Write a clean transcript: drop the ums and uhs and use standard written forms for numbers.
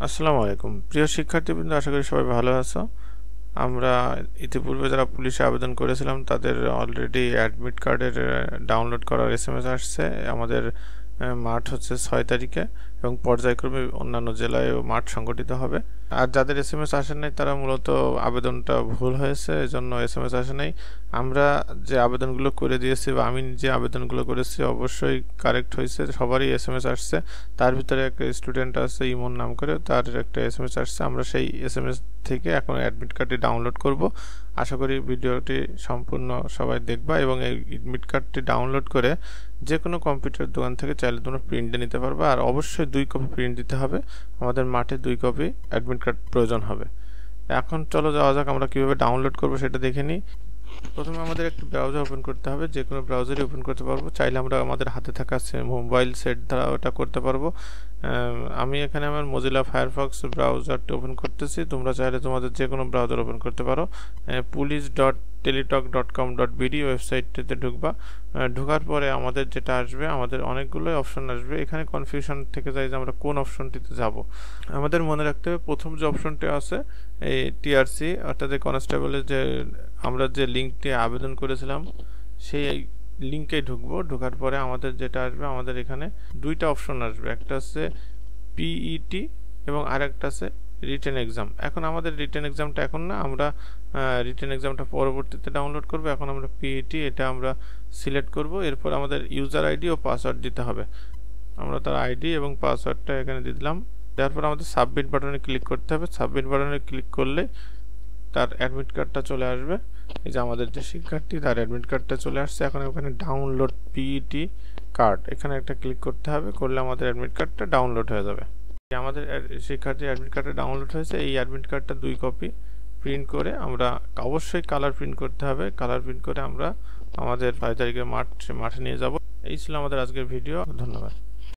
আসসালামু আলাইকুম প্রিয় শিক্ষার্থীবৃন্দ, আশা করি সবাই ভালো আছো। আমরা ইতিপূর্বে যারা পুলিশে আবেদন করেছিলাম তাদের অলরেডি অ্যাডমিট কার্ডের ডাউনলোড করার এসএমএস আসছে। আমাদের মাঠ হচ্ছে 6 তারিখে এবং পর্যায়ক্রমে অন্যান্য জেলায় মাঠ সংগঠিত হবে। আর যাদের এসএমএস আসে নাই তারা মূলত আবেদনটা ভুল হয়েছে, এজন্য এসএমএস আসে নাই। আমরা যে আবেদনগুলো করে দিয়েছি বা আমি যে আবেদনগুলো করেছি অবশ্যই কারেক্ট হয়েছে, সবারই এসএমএস আসছে। তার ভিতরে একটা স্টুডেন্ট আছে ইমন নাম করে, তার একটা এসএমএস আসছে। আমরা সেই এসএমএস থেকে এখন অ্যাডমিট কার্ডটি ডাউনলোড করব। আশা করি ভিডিওটি সম্পূর্ণ সবাই দেখবা এবং এই অ্যাডমিট কার্ডটি ডাউনলোড করে যে কোনো কম্পিউটার দোকান থেকে চাইলে তোমরা প্রিন্টে নিতে পারবে। আর অবশ্যই 2 কপি প্রিন্ট দিতে হবে। আমাদের মাঠে 2 কপি অ্যাডমিট কার্ড প্রয়োজন হবে। এখন চলো যাওয়া যাক, আমরা কিভাবে ডাউনলোড করব সেটা দেখে নিই। প্রথমে আমাদের একটি ব্রাউজার ওপেন করতে হবে, যে কোনো ব্রাউজারই ওপেন করতে পারবো। চাইলে আমরা আমাদের হাতে থাকা মোবাইল সেট দ্বারা ওটা করতে পারবো। আমি এখানে আমার মোজিলা ফায়ারফক্স ব্রাউজারটি ওপেন করতেছি। তোমরা চাইলে তোমাদের যে কোনো ব্রাউজার ওপেন করতে পারো। police.teletalk.com.bd ওয়েবসাইটটিতে ঢুকবা। ঢোকার পরে আমাদের যেটা আসবে, আমাদের অনেকগুলো অপশন আসবে। এখানে কনফিউশন থেকে যায় যে আমরা কোন অপশনটিতে যাব। আমাদের মনে রাখতে হবে প্রথম যে অপশনটি আছে এই টিআরসি, অর্থাৎ কনস্টেবলের যে আমরা যে লিঙ্কটি আবেদন করেছিলাম সেই লিঙ্কে ঢুকবো। ঢোকার পরে আমাদের যেটা আসবে, আমাদের এখানে 2টা অপশন আসবে, একটা আছে পিইটি এবং আরেকটা আছে রিটেন এক্সাম। এখন আমাদের রিটেন এক্সামটা এখন না, আমরা রিটেন এক্সামটা পরবর্তীতে ডাউনলোড করব। এখন আমরা পিইটি এটা আমরা সিলেক্ট করব। এরপর আমাদের ইউজার আইডি ও পাসওয়ার্ড দিতে হবে। আমরা তার আইডি এবং পাসওয়ার্ডটা এখানে দিয়ে দিলাম। দেওয়ার পর আমাদের সাবমিট বাটনে ক্লিক করতে হবে। সাবমিট বাটনে ক্লিক করলে তার অ্যাডমিট কার্ডটা চলে আসবে। এই যে আমাদের যে শিক্ষার্থী, তার অ্যাডমিট কার্ডটা চলে আসছে। এখন ওখানে ডাউনলোড পিইটি কার্ড এখানে একটা ক্লিক করতে হবে। করলে আমাদের অ্যাডমিট কার্ডটা ডাউনলোড হয়ে যাবে। আমাদের শিক্ষার্থীর অ্যাডমিট কার্ডটা ডাউনলোড হয়েছে। এই অ্যাডমিট কার্ডটা 2 কপি প্রিন্ট করে আমরা অবশ্যই কালার প্রিন্ট করতে হবে। কালার প্রিন্ট করে আমরা আমাদের 5 তারিখের মাঠে নিয়ে যাব। এই ছিল আমাদের আজকের ভিডিও। ধন্যবাদ।